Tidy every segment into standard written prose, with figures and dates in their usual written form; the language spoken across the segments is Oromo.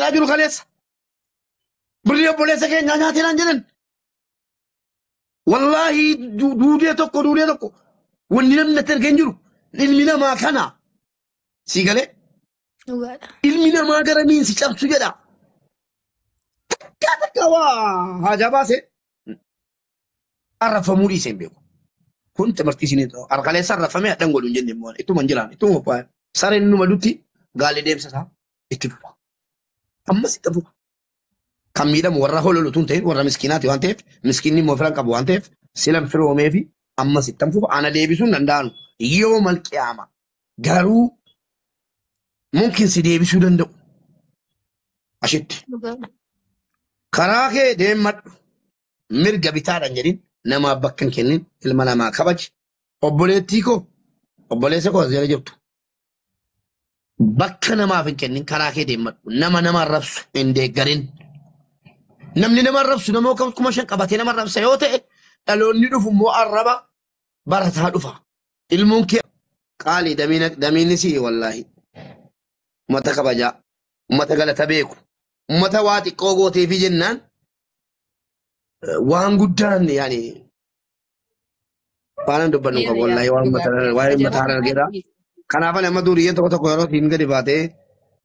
جلا جرو خليس بريو بوليس كي نانياتي نانجنن والله دودي توكو وننم نترجن جرو المنا ما كنا سيقالي المنا ما قرمين سيشاب سجدا كاتا كوا هاجا باسي عرف مولي سيمبيو كنت مرتيسيني تو ارقالي صرف ما دنگول نجن مول اتو منجلان اتو مو سارين نو مدوتي قال ديم سا اتبوا اما ستبوا كميدا مورا هولو تونتين ورا مسكيناتي وانتف مسكيني مو فرانكا بو وانتف سلام فرو ميفي اما ستنفو انا ديبسو نندانو يوم القيامه غارو ممكن سيديبسو دندو اشت كراكه ديمت مرغا بيتار انجرين نما بكن كنين المنا ما كبج اوبوليتيكو اوبوليسكو زي جبتو بكنا ما فين كنين كراكه ديمت نما رفس اندي غرين نمني نما رفس نما كما شن قباتي نما رفس يوته دالون ندفو مو عربا برتا دفا الممكن قالي دمينك سي والله متى كبجا متى غلطه بيكو متى واتي قوغوتي في جنان وان قدان يعني فانا دبنوك والله وان متى هرغيرا كان فانا مدوري تو تو يرو تين غدي باتي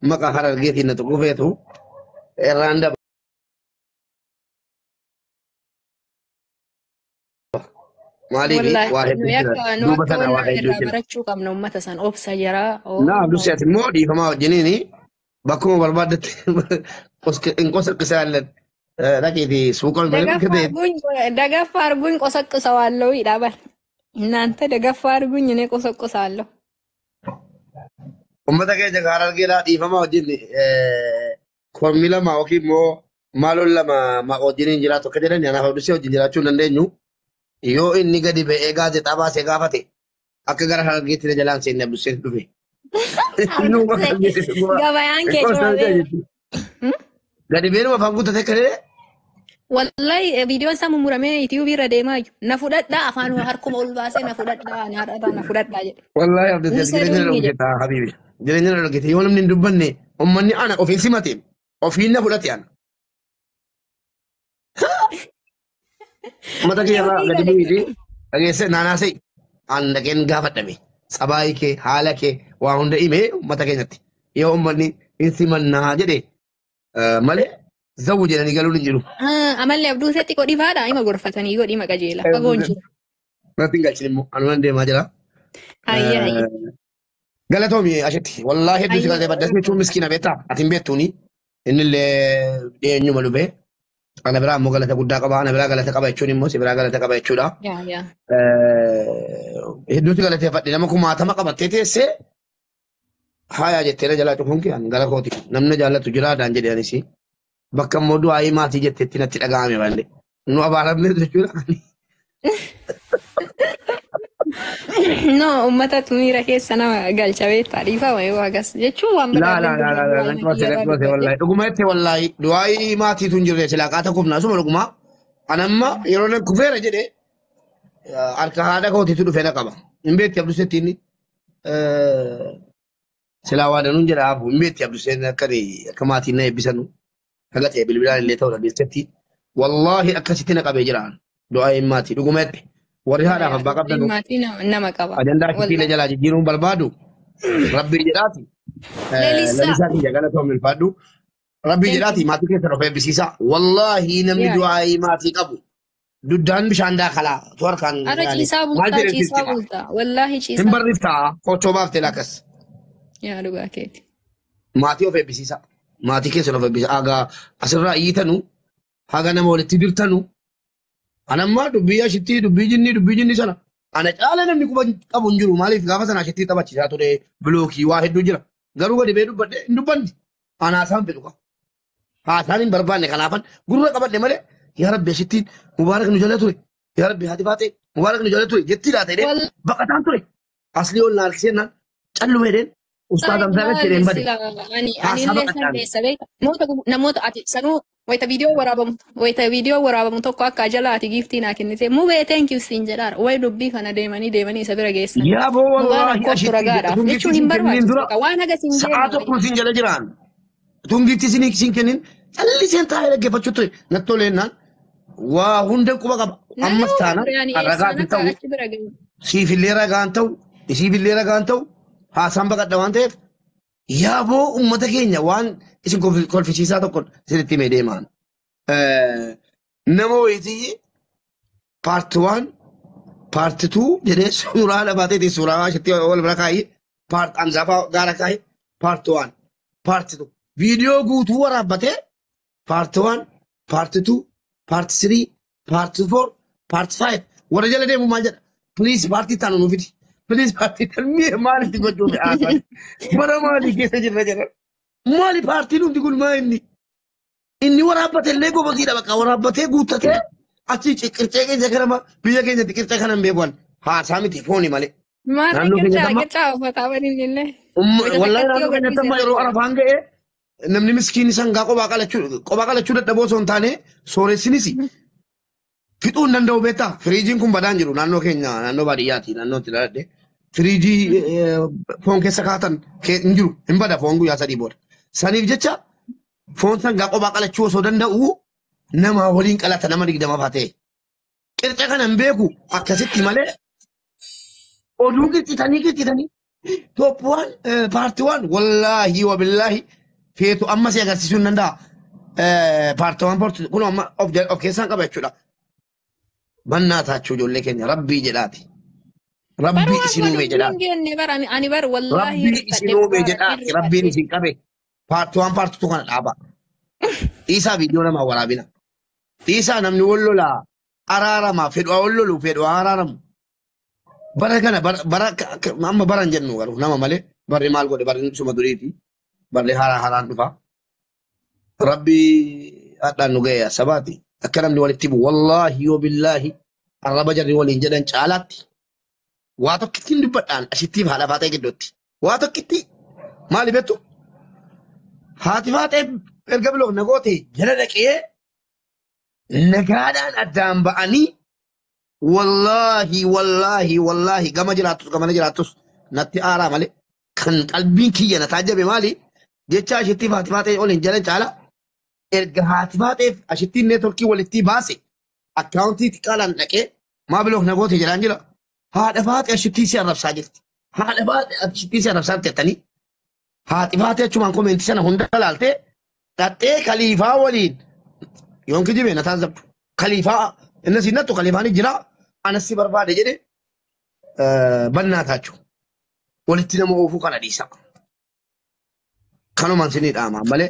مكا هرغي تين تو كوفيتو ايراندا مالي واحد دوبتنا واحد برچو كم نو متى سن اوبسا جرا لا دوسيات مودي فما جنيني بكون بربادت ان قصر قسال لكن سوقل دغا فارغون قسقسوالو يدابل እናንተ ደገፋ አድርጉኝ እኔ ቆሰቆሳለሁ ummata keenya harargeedhaa dhiifama wajjin kormi lama yookiin immoo maaloon lama wajjiniin jiraatu akka jedhan anaaf abdusee wajjin jiraachuu hin dandeenyu yoo inni gadi ba'ee gaazexaa baasee gaafate akka gara harargeetti na jalaan seenne abduseen dhufe. Gabayaan keessa gadi ba'ee afaan guutatee kadhee والله فيديو سامو مرامي يوتيوب يرى ما نفودت دا أفانو هركم أول باسه نفودت دا نهار دا نفودت دا والله يا عبد الجليل حبيبي جلينا لو قلت يوم من دبني أمني أنا أوفي سماتين أوفي نفودت يعني ما تكي يلا قد بيجي أجلس ناناسي عندك إن قافت نبي سبايك حالك وعند إيمه ما تكي نتي يوم مني إنسان نهاجده ماله زوجنا نقالوا نجلو عمل لي عبدو سيتي كودي فادا ايما غرفتني يقول ما كجيلا فغونجي ما تنقال شنو انا وين ما جرا اي قالتهم اشتي والله دوسي قالت بدسني شو مسكينه بيتا اتم بيتوني ان اللي دي نيو ملوبه انا برا مو قالت غدا قبا انا برا قالت قبا يچوني مو سي برا قالت قبا يچودا يا دوسي قالت فدي لما كو ماتا ما قبتي سي هايا جتيره جلا تو كونكي ان قال خوتي نمنا جالا تجرا دانجي داني سي bakka immoo du'aa maatii jettetti natti dhaga'ame malee nu abaaramne jechuudha. No ummata tumiira keessa nama galcha beektaa dhiifaa wayii waagas jechuun waan biraa. Wallahi dhugumatti wallahi du'aa maatii tun jirre silaa qaata kufnaa suma dhuguma anamma yeroo nan kufeera jedhe harka haadha kootiitu dhufee na qaba hin beetti abdusetti inni silaa waan nuun jedha abu hin beetti abduseen akka maatiin na eebbisanu. هقت بالبلاد اللي تولد بالستي والله أكستنا قبل جيران دعاء ماتي دقومت وريها رافع بقبل ماتي نما قبل أجندا كتير جلاد جيرون بالبادو ربي جراتي لسه جعلتهم من البادو ربي جراتي ماتي كيف رفع بسيسا والله نمي دعاء ماتي قبل دودان بشان داخلا توار كان يعني ما والله شيء تمبر رفتا فوتو بافت لاكس يا ربا كيت ماتي وفي بسيسا maatii keessa lafa bisa aga asirraa iyyitanu haga nama walitti dirtanu anammaa dubbii ashitti dubbii jinni sana ana caala namni quba qabu hin jiru maaliif gaafa sana ashitti taphachiisaa ture bilookii waa hedduu jira garuu gadi bee dubbadhe hin dubbanni anaasaan fedhu qaba haasaan hin barbaanne kanaafan gurra qabadhe malee yaa rabbi ashittiin mubaarak nu jala ture yaa rabbi haati baatee mubaarak nu jala ture jetti laata jedhee baqataan ture aslii ol naalkiseenaan calluma jedheen أستاذ أمثالك كريم بدي. نموت سنو ويتا فيديو ورابم توقع كجلا تجيفتينا كنتي مو بي thank you سينجرار وين ربي فانا ديماني سبيرا جيسنا يا بو والله أشتي ليش هم بربع وانا جا سينجرار ساعاتكم سينجرار جيران Tunggitti isin kennin calliseen taa'ee dhaggeeffachuu ture natti toleennaan waa hunda quba qaba. Ammas taana ragaati ta'u siifillee ragaan ta'u isiifillee ragaan ta'u haasaan baqadha waan ta'eef yaaboo uummata keenya waan isin kolfisiisaa tokko isinitti himee deemaan. Nama wayitii paarti waan paarti tuu jedhee suuraa labaatee suuraa isheetti wal bira kaayee paarti angaafaa gaara kaayee paarti waan paarti tuu viidiyoo guutuu waraabbatee paarti waan paarti tuu paarti sirii paarti foor paarti faayiv warra jala deemu maal jedha piliis paartii taanu nuuf fidi piliis paartii taanu mi'a maalitti gochuuf haasan bara maalii keessa jirra jedhan maali paartiin hundi kun maa inni waraabbate illee gobotiidha bakka waraabbatee guuttatee achi qircee keenya kanama biyya keenyatti qircee kanan beekuwan haasaa miti fooni malee. Naannoo keenyatti wallahi naannoo keenyatti amma yeroo arafaan ga'ee namni miskiin sangaa qophaa qalachuu dadhaboo osoo hin taane sooressinis fixuu hin danda'u beektaa firiijiin kun badaan jiru naannoo keenya naannoo baadiyyaati naannoo itti dhaladhe firiijii foon keessa kaatan hin jiru hin bada foon guyyaa sadii booda saniif jecha foon sangaa qophaa qalachuu osoo danda'u nama waliin qalata nama 20 faatee qirca kana hin beeku akkasitti malee oduu qircitanii toppuwaan paartiiwwan wallaahi wabillaahi feetu amma si agarsiisuu hin danda'a paartiiwwan kun amma of keessaan qaba jechuudha. Mannaa taachuu ijoollee keenya rabbii jedhaati. Rabbii isin uume jedhaati. Rabbii isin uume jedhaati. Rabbiin isin qabe paartiiwwan paartiitu kana dhaaba. Dhiisaa viidiyoo namaa waraabina. Dhiisaa namni wal lolaa araarama fedhaa wal lolu fedhaa araaramu. Bara kana amma baran jennu garuu nama malee barri maal godhe barri suma duriiti. Barri haraan dhufa. Rabbi hadhaan nu ga'e sabaati. Akka namni walitti bu'u wallaahi yoo billaahi arraba jarri waliin jedhan caalaatti. Waa tokkitti hin dubbadhaan ashittiif haadha faatee gidduutti. Waa tokkitti maali beektu? Haati faatee erga biloo nagoote jala dhaqee nagaadhaan addaan ba'anii wallaahi gama jiraattus natti aaraa malee kan qalbiin kiyya na taajjabe maali? Jecha ashittiif haati faatee waliin jedhan caala. Erga haati faateef ashittiin neetworkii walitti baase akkaawuntii xiqqaadhaan dhaqee maa biloo nagoote jedhaan jira. Haadha faatee ashittii si arrabsaa jirti. Haadha faatee ashittii si arrabsaa jettanii haati faatee achumaan koomeentii sana hunda laaltee dhattee kaliifaa waliin yoon kijibe na taasiftu kaliifaa inni siinattu kaliifaan jira anas si barbaade jedhe bannaa taachuu walitti nama oofuu kana dhiisa. Kanumaan sinii dhaama malee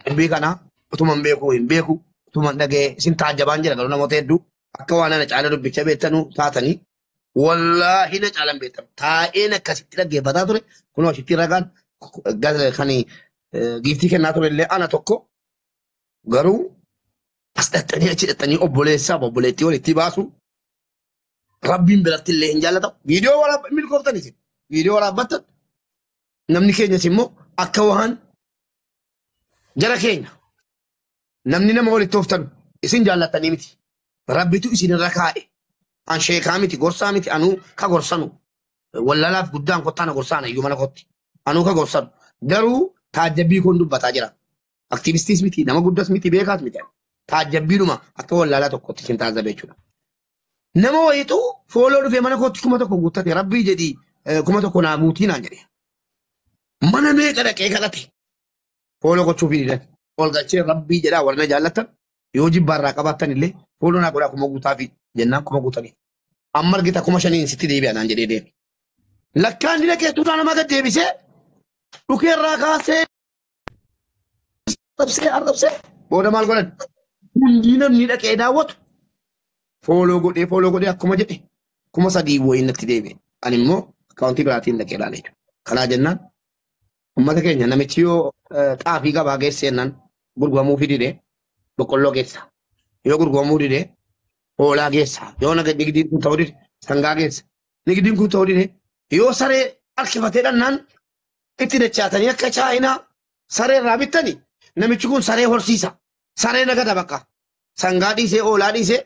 dubbii kanaa utuman beeku hin beeku utuman dhagee isin taajjabaan jira garuu namoota hedduu akka waan ana caala dubbicha beektanuu taatanii wallaahi na caalan beektan taa'een akkasitti dhaggeeffataa ture kunoo asitti ragaan kan giiftii kennaa ture illee ana tokko garuu as dhattanii achi dhattanii obboleessaaf obboleettii walitti baasu rabbiin biratti illee hin jaallatamu viidiyoo waraabban milkooftaniif viidiyoo waraabbattan namni keenyas immoo akka waan jara keenya namni nama walitti ooftan isin jaallatanii miti rabbitu isin irra kaa'e an sheekaa miti gorsaa miti anuu ka gorsanu wallalaaf guddaan kottaan gorsaan iyyuu mana kotti anuu ka gorsanu garuu taajjabbii kun dubbataa jira aktiivistiis miti nama guddas miti beekaas miti taajjabbiidhuma akka wallalaa tokkotti isin taajjabe jechuudha. Nama wayitu fooloo dhufee mana kootti 1,000 guuttate rabbii jedhii 1,000 naa guutii naan jedhe mana meeqa dhaqee kadhate fooloo gochuuf hidhan ol galchee rabbii jedhaa warra jaallatan yoo jibbaarraa qabaattan illee fooloo naa godhaa 1,000 guutaa fi jennaan 1,000 guutanii amma argita 5,000 sitti deebi'a naan jedhee deeme. Lakkaan dina keettuutaa nama gad deebisee dhukeerraa kaasee arrabsee booda maal godhan hundii namni dhaqee daawwatu fooloo godhee akkuma jedhe 3,000 wayiin natti deebi'e. Ani immoo akkaawuntii biraatiin dhaqee ilaalee jiru. Kanaa jennaan ummata keenya namichi yoo xaafii gabaa geesseennan gurguramuu fidide boqqolloo geessa. Yoo gurguramuu dide hoolaa geessa. Yoo nigdiin kun ta'uu dide sangaa geessa. Nigdiin kun ta'uu dide yoo saree harkifatee dhannaan itti dachaatanii akka chaayinaa saree irraa bittanii namichi kun saree horsiisa. Saree nagada bakka. Sangaa dhiisee hoolaa dhiisee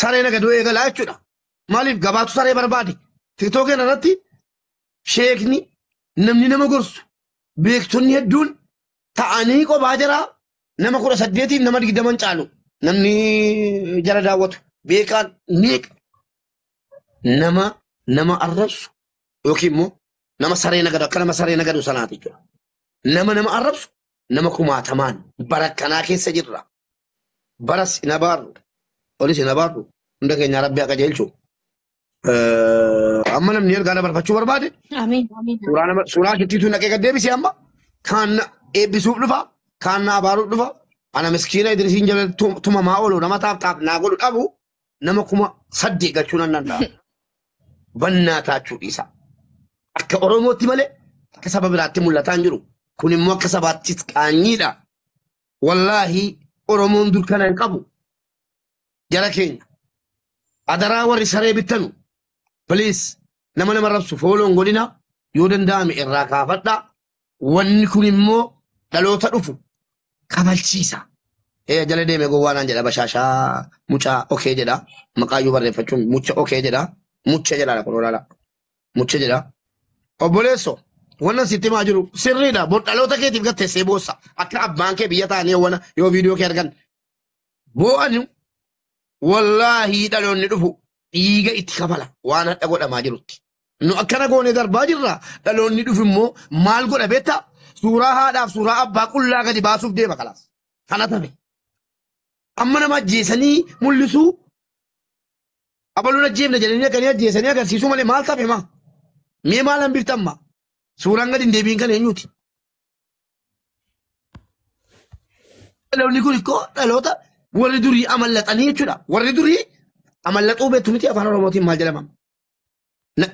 saree nagaduu eegalaa jechuudha. Maaliif gabaatu saree barbaade? Tiktookiin irratti sheekni namni nama gorsu beektonni hedduun ta'anii qophaa jira nama 18 nama 20 caalu namni jara daawwatu beekaan meeqa nama arrabsu yookiin immoo nama saree nagadu akka nama saree nagadu sanaati jechuudha. Nama arrabsu nama 1000 barakkanaa keessa jirra. Baras ina baaru olis ina baaru hunda keenya rabbi akka jeelchu. Amma namni ergaa dabarfachuu barbaade. Amiin. Suuraa shittiitu naqee gad deebisee amma kaan eebbisuuf dhufa kaan na abaaruuf dhufa. Ana miskiina Idrisiin jala tumamaa oolu nama taaf naa godhu dhabu nama 8 galchuu nan danda'a. Bannaa taachuu dhiisa. Akka Oromootti malee akka saba biraatti mul'ataa hin jiru. Kun immoo akka sabaattis qaanyiidha. Wallaahi Oromoon dur kana hin qabu. Jara keenya. Adaraa warri saree bittanu. Please nama arrabsu fooloon godhina yoo danda'ame irraa kaafadha. Wanni kun immoo dhaloota dhufu kabalchiisa. Jala deeme gowwaanaan jedha bashaashaa mucaa okee jedha. Maqaayyuu barreeffachuun mucha okee jedha. Mucha jedha kun olaala. Mucha jedha. Obboleesso wannan sitti maa jiru sirriidha. Dhaloota keetiif gatteessee boossa. Akka abbaan kee biyya taa'anii yoo viidiyoo kee argan. Boo'anu wallaahi dhaloonni dhufu dhiiga itti kafala waan hadha godhamaa jirutti. Nu akkana goone darbaa jirra. Dhaloonni dhufu immoo maal godha beektaa? Suuraa haadhaaf suuraa abbaa qullaa gadi baasuuf deema kalaas. Kana tabe. Amma nama ajjeesanii mul'isuu abaluun ajjeefna jedhanii akkanii ajjeesanii agarsiisuu malee maal tabe maa? Mee maal hambiftamma? Suuraan gadi hin deebiin kan eenyuuti? Dhaloonni kun ikkoo dhaloota warri durii amallaxanii jechuudha. Warri durii amallaxuu beektu miti afaan Oromootiin maal jedhama?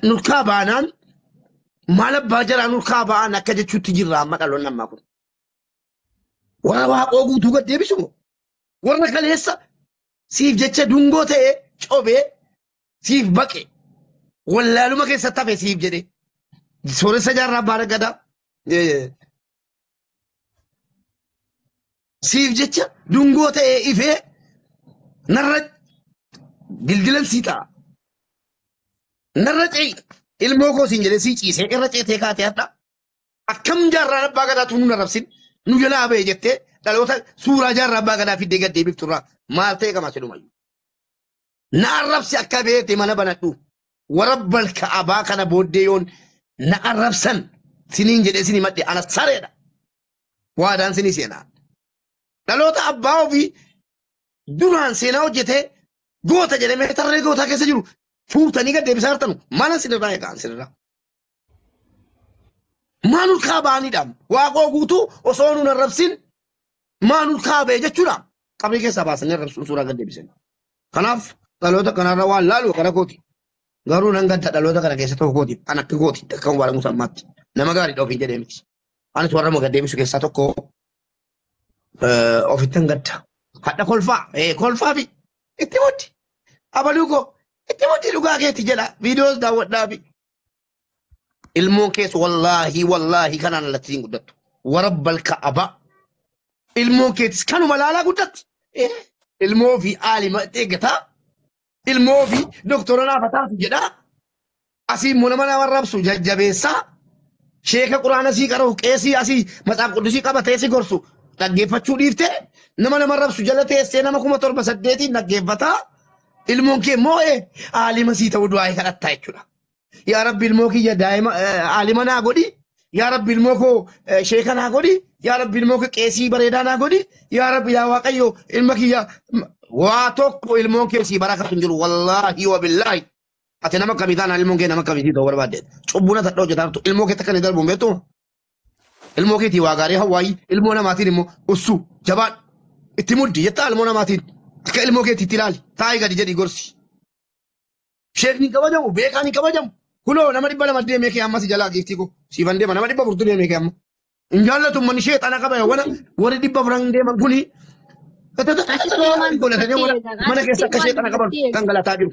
Nurkaa baanaan maal abbaa jaraa nurkaa ba'an akka jechuutti jirra amma dhaloonni ammaa kun. Warra waaqoo guutuu gad deebisu moo? Warra kaleessa siif jecha dungoo ta'ee cobee siif baqe wallaaluma keessatti hafe siif jedhe. Sooressa jaarraa abbaa raggadaa. Siif jecha dungoo ta'ee ifee narra dildilan sii ta'a. Narra ce'i ilmoo koo siin jedhee sii ciisee irra ceetee kaatee hadha. Akkam jaarraan abbaa gadaatu nu arrabsin nu jalaa ba'e jettee dhaloota suuraa jaarraa abbaa gadaa fiddee gad deebifturraa maal ta'e qaba sedhumayyuu. Na arrabsi akka beete mana banadhu warabbal ka'abaa kana booddee yoon na arrabsan siniin jedhee sinii madde ana sareedha. Waadaan sinii seenaa. Dhaloota abbaa ofii duraan seenaa hojjetee goota jedhamee tarree gootaa keessa jiru fuutanii gad deebisaa jirtanu maala sinirraa eegaan sinirraa. Maanul kaabaanidhaam waaqoo guutuu osoo nun arrabsin maanul kaabee jechuudhaam qabrii keessaa baasanii arrabsuun suuraa gad deebisan. Kanaaf dhaloota kanarra waan laalu kana kooti. Garuu nan gadda dhaloota kana keessa tokko kooti an akka kooti kan waan musammaatti nama gaariidha ofiin jedhee miti. Anis warra gad deebisu keessaa tokko ofittan gadda. Hadha kolfaa fi itti muddi. Abaluu koo itti muddi dhugaa keetti jedha viidiyoos daawwadhaa fi. Ilmoon keessa wallaahi kanaan alatti hin guddattu. Warabbal ka'abaa. Ilmoon keettis kanuma laalaa guddatti. Ilmoo fi aalima eeggataa. Ilmoo fi doktora naafataatu jedhaa. Asii immoo nama arrabsu jajjabeessaa. Sheeka quraana sii qara'u qeesii asii matsaaf quddusii qabatee si gorsu. Dhaggeeffachuu dhiiftee nama arrabsu jala teessee nama 7,800 dhaggeeffataa. Ilmoon kee immoo aalima sii ta'uu du'aa kadhattaa jechuudha. Yaa Rabbi ilmoo kiyya daa'ima aalima naa godhi. Yaa Rabbi ilmoo koo sheeka naa godhi. Yaa Rabbi ilmoo koo qeesii bareedaa naa godhi. Yaa Rabbi yaa Waaqayyo ilma kiyya waa tokko ilmoon kee sii barakatu hin jiru wallaahi wa billaahi. Ati nama akkamii taanaan ilmoon kee nama akkamiitii ta'uu barbaadde. Cubbuuna tadha hojjetaa ilmoo kee takka ni darbuun beektu. Ilmoo keetii waa gaarii hawwaayii ilmoo namaatiin immoo ussuu jabaan itti muddi jettaa ilmoo namaatiin akka ilmoo keetiitti ilaali taa'ii gadi jedhii gorsi. Sheekni kabajamu beekaan hin kabajamu. Kunoo nama 200 deemee kee ammas jalaa geestii koo siifan deema nama 400 deemee kee amma. Hin jaallatu manni sheexana qaba warri 400 deeman kuni. Mana keessa akka sheexana qaban kan galataa jiru.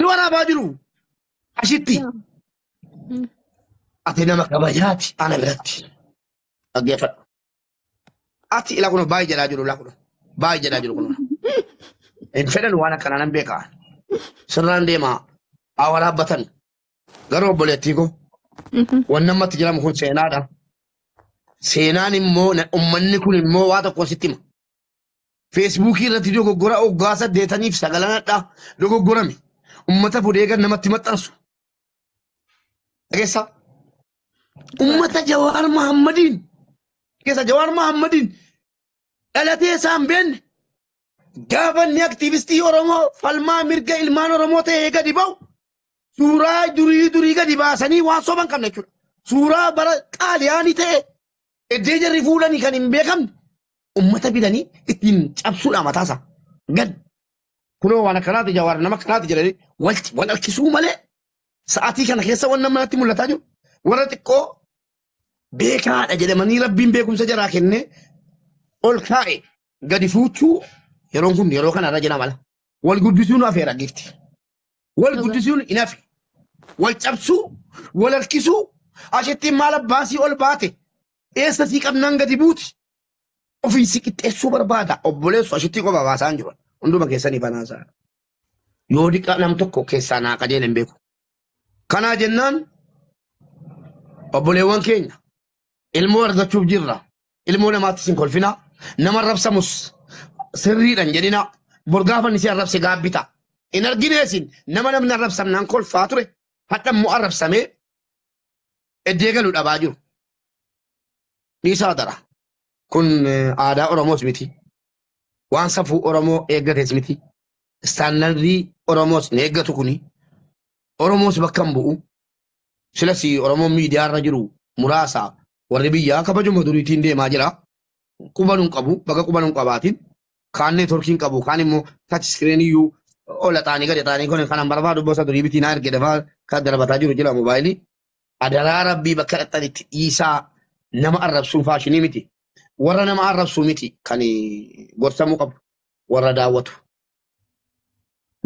Nu waraabaa jiru. Ashitti. Ati nama kabajaati ana biratti. Dhaggeeffadhu. Ati ilaa kun baay'ee jedhaa jiru ilaa kun. Baay'ee jedhaa jiru kun. Hin fedhan waan akkanaa nan beekaa. Sirraan deemaa. Haa waraabbatan. Garuu obboleettii koo. Waan namatti jedhamu kun seenaadha. Seenaan immoo uummanni kun immoo waa tokko sitti hima. Feesbuukii irratti dogoggora waggaa 8 fi 9 dogoggorame. Uummata fuudhee namatti maxxansu. Dhageessaa? Uummata Jawaar Mahammadiin. Keessa Jawaar Mahammadiin dhalatee isaan beenne. Gaafa inni aktiivistii Oromoo falmaa mirga ilmaan Oromoo ta'ee gadi ba'u. Suuraa durii gadi baasanii waan soban qabna jechuudha. Suuraa bara qaaliyaanii ta'e iddoo jarri fuudhanii kan hin beekamne uummata bidanii ittiin cabsuudha mataasaa. Gad kunoo waan akkanaati Jawaar nama akkanaati jedhanii wal harkisuu malee sa'aatii kana keessa waan namatti mul'ataa jiru. Warra xiqqoo beekaadha jedhamanii rabbiin beekumsa jaraa kennee ol kaa'e gadi fuuchuu yeroon kun yeroo kana irra jira mala. Wal guddisuun hafeera gifti. Wal guddisuun hin hafe. Wal cabsuu, wal harkisuu, asheettiin maal abbaasii ol baate, eessa sii qabnaan gadi buuti. Ofii si qixxeessuu barbaada. Obboleessu asheettii qofa baasaan jiru. Hunduma keessanii banaasaa. Yoo dhiqaa nam tokko keessaa naa qajeele hin beeku. Kanaa jennaan obboleewwan keenya ilmoo argachuuf jirra. Ilmoo namaatti sin kolfinaa. Nama arrabsamus sirriidhaan jedhinaa. Borgaafan isii arrabse gaabbita. In argineesin nama namni arrabsamnaan kolfaa ture. Hadha immoo arrabsamee eddee galuu dhabaa jiru. Dhiisaa dara. Kun aadaa Oromoos miti. Waan safuu Oromoo eeggatees miti. Istaandardii Oromoos ni eeggatu kuni. Oromoos bakka hin bu'u. Silas Oromoon miidiyaa irra jiru muraasa warri biyyaa kabajuma duriitiin deemaa jira. Quban hin qabu. Bakka quban hin qabaatiin. Kaan neetworkiin qabu. Kaan immoo taach iskiriiniyyuu ola taanii gadi taanii kun kanan barbaadu bosa durii bitiin haa erge dafaa kan darbataa jiru jira moobaayilii. Adaraa rabbii bakka dhaqxanitti dhiisaa nama arrabsuun faashinii miti. Warra nama arrabsuu miti kan gorsamuu qabu. Warra daawwatu.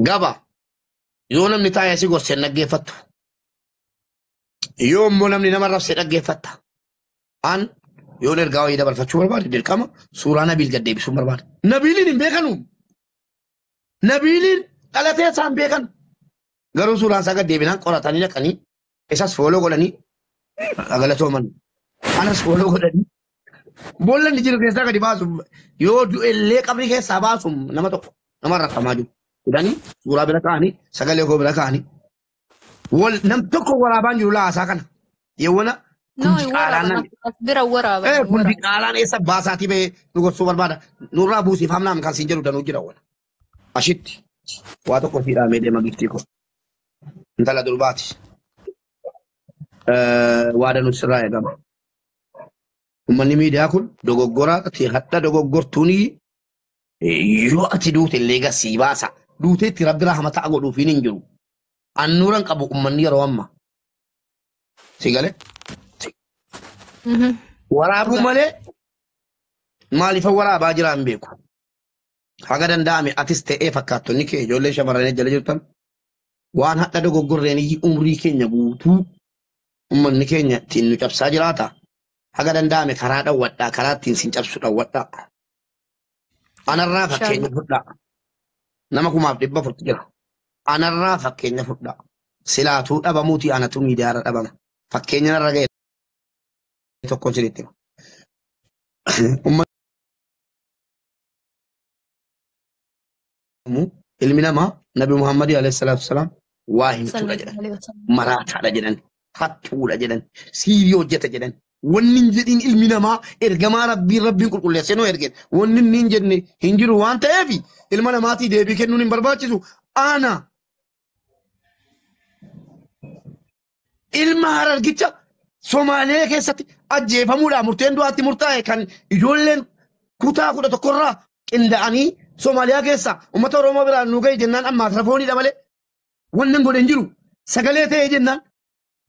Gaba yoo namni taa'ee si gorsee dhaggeeffattu. Yoo immoo namni nama arrabsee dhaggeeffatta. An yoon ergaa wayii dabarfachuu barbaade dirqama suuraa Nabiil gad deebisuun barbaade. Nabiiliin hin beekanu. Nabiiliin dhalatee isaan beekan. Garuu suuraan isaa gad deebinaan qoratanii dhaqanii isas fooloo godhanii galatooman. Anas fooloo godhanii boolla inni jiru keessaa gadi baasu yoo du'ellee qabrii keessaa baasu nama tokko nama arrabsamaa jiru. Jedhanii suuraa bira kaa'anii sagalee koo bira kaa'anii nam tokko waraabaan jiru laasaa kana. Yeewwana kundi qaalaan namni. Bira waraaba. Kundi qaalaan eessa baasaatii ba'ee nu gorsuu barbaada. Nurraa buusiif hamnaam kan siin jedhu danuu jira wala. Ashitti waa tokko fi dhaamee deema giftii koo. Intala durbaati. Waa danuu sirraa eegama. Uummanni miidiyaa kun dogoggoraa ati hadda dogoggortuunii yoo ati duute illee gasii baasa. Duuteetti rabbi rahmata godhuufiin hin jiru. Annuuran qabu uummanni yeroo ammaa. Si galee? Waraabuu malee maaliif waraabaa jiraa hin beeku. Haga danda'ame atis ta'ee fakkaattonni kee ijoollee shamarranii jala jirtan waan hadha dogoggorreen umrii keenya guutuu uummanni keenya ittiin nu cabsaa jiraata. Haga danda'ame karaa dhawwadhaa karaa ittiin sin cabsu dhawwadhaa. Anarraa fakkeenya fudhaa. Nama 1,400 jira. Anarraa fakkeenya fudhaa. Silaatuu dhabamuuti anatu miidiyaarra dhabama. Fakkeenya narra ga'e tokko sinitti hima. Ilmi namaa Nabi Muhammad alayhi salatu wasalam waa himtuudha jedhan. Maraataadha jedhan. Hattuudha jedhan. Siirii hojjeta jedhan. Wanni hin jedhin ilmi namaa ergamaa rabbiin qulqulleessee nuu ergeen. Wanni inni hin jenne hin jiru waan ta'eef ilma namaatii deebii kennuun hin barbaachisu. Ana ilma Harargicha Somaalee keessatti ajjeefamuudhaan murteen du'aatti murtaa'e kan ijoolleen kutaa 11 irraa qinda'anii Somaaliyaa keessa uummata Oromoo biraan nu ga'e jennaan amma makirafooniidha malee wanni godhe hin jiru. Sagalee ta'ee jennaan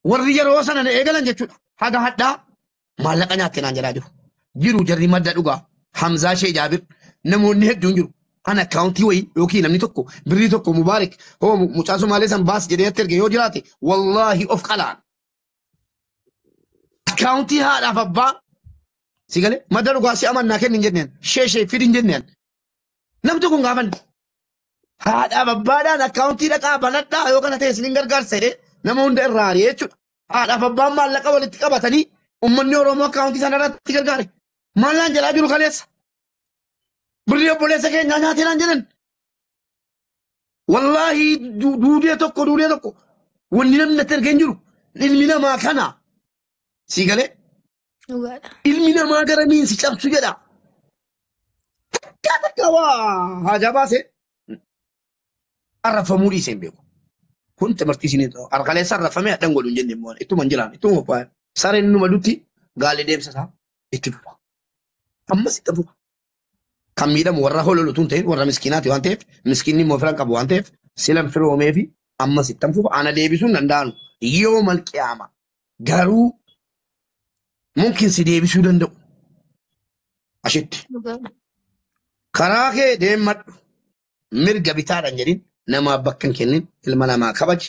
warri yeroo sana na eegalan jechuudha. Haga hadhaa maallaqa nyaatte naan jedhaa jiru. Jiru jarri madda dhugaa Hamzaa Shee Jaabir namoonni hedduun jiru. An akkaawuntii wayii yookiin namni tokko birrii tokko Mubaarak hoo mucaa Somaalee san baas jedhee erge yoo jiraate wallaahi of qalaan. Akkaawuntii haadhaaf abbaa si galee madda dhugaa si amannaa kennin jenneen shee fidin jenneen. Namni kun gaafan haadhaaf abbaadhaan akkaawuntii dhaqaa banadhaa yoo kana ta'e isin gargaarsa jedhee nama hunda irraa ari'ee jechuudha. Haadhaaf abbaan maallaqa walitti qabatanii Uummanni Oromoo akkaawuntii sana irratti gargaare. Maal naan jedhaa jiru kaleessa. Birrii obboleessa keenyaa nyaatee naan jedhan. Wallaahi duudee tokko wanni namni natti argee hin jiru. Ilmi namaa kana. Sii galee. Dhugaadha. Ilmi namaa gara miinsi cabsu jedha. Takka waa haajaa baasee. Arrafamuu dhiisee hin beeku. Kun timirtii isin harkaleessa arrafamee hadhan godhu hin jenne immoo ittuma hin jiraan ittuma qophaa'e. Sareen numa dutti gaalli deemsa isaa itti fufa. Ammas itti fufa. Kan miidhamu warra hololu tun ta'in warra miskiinaati waan ta'eef miskiinni immoo firan qabu waan ta'eef silan firoomee fi ammas itti fufa. Ana deebisuun danda'anu yoo malqiyaama. Garuu mumkin si deebisuu danda'u. Ashitti. Karaa kee deemadhu. Mirga bitaadhaan jedhin namaaf bakka hin kennin ilma namaa kabaji.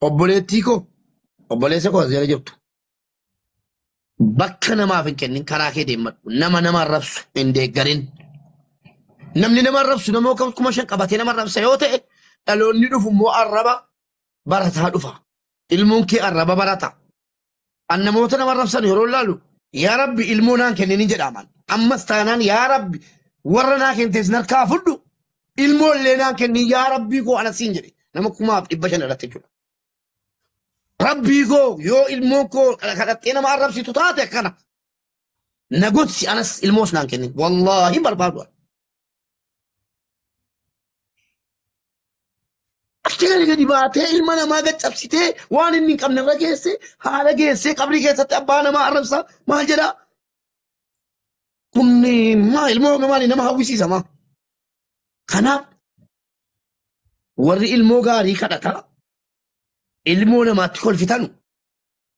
Obboleettii koo obboleessa koo as jala jirtu. Bakka namaaf hin kennin karaa kee deemadhu. Nama arrabsu hin deeggarin. Namni nama arrabsu nama 5,000 qabatee nama arrabsa yoo ta'e dhaloonni dhufu immoo arraba barataa dhufa. Ilmoon kee arraba barata. An namoota nama arrabsan yeroo ilaalu yaa Rabbi ilmoo naan kennin jedhaman. Ammas taanaan yaa Rabbi warra naa kentees narkaa fudhu. Ilmoo illee naan kennin yaa Rabbii koo ana siin jedhe nama 500 irratti jechuudha. Rabbii koo yoo ilmoo koo kadhattee nama arrabsitu taate akkana. Na godsi anas ilmoos naan kennin. Wallaahi barbaadu. Achi gadi baatee ilma namaa gaccabsitee waan inni hin qabne irra geesse haala geessee qabrii keessatti abbaa namaa arrabsa maal jedhaa? Kun ilmoo maali nama hawwisiisa maa? Kanaaf warri ilmoo gaarii kadhata ilmoo namaatti kolfitanu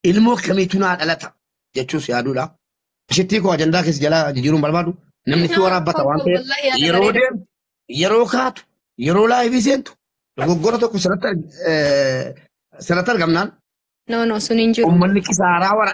ilmoo kamiitu naa dhalata jechuus yaaduudha. Ishittii koo ajandaa keessa jalaa jijjiiruun barbaadu namni itti waraabbata waan ta'eef yeroo deemu yeroo kaatu yeroo laayivii seentu dogoggora tokko sirratti argamnaan No, sun hin jiru. uummanni kisaaraa wara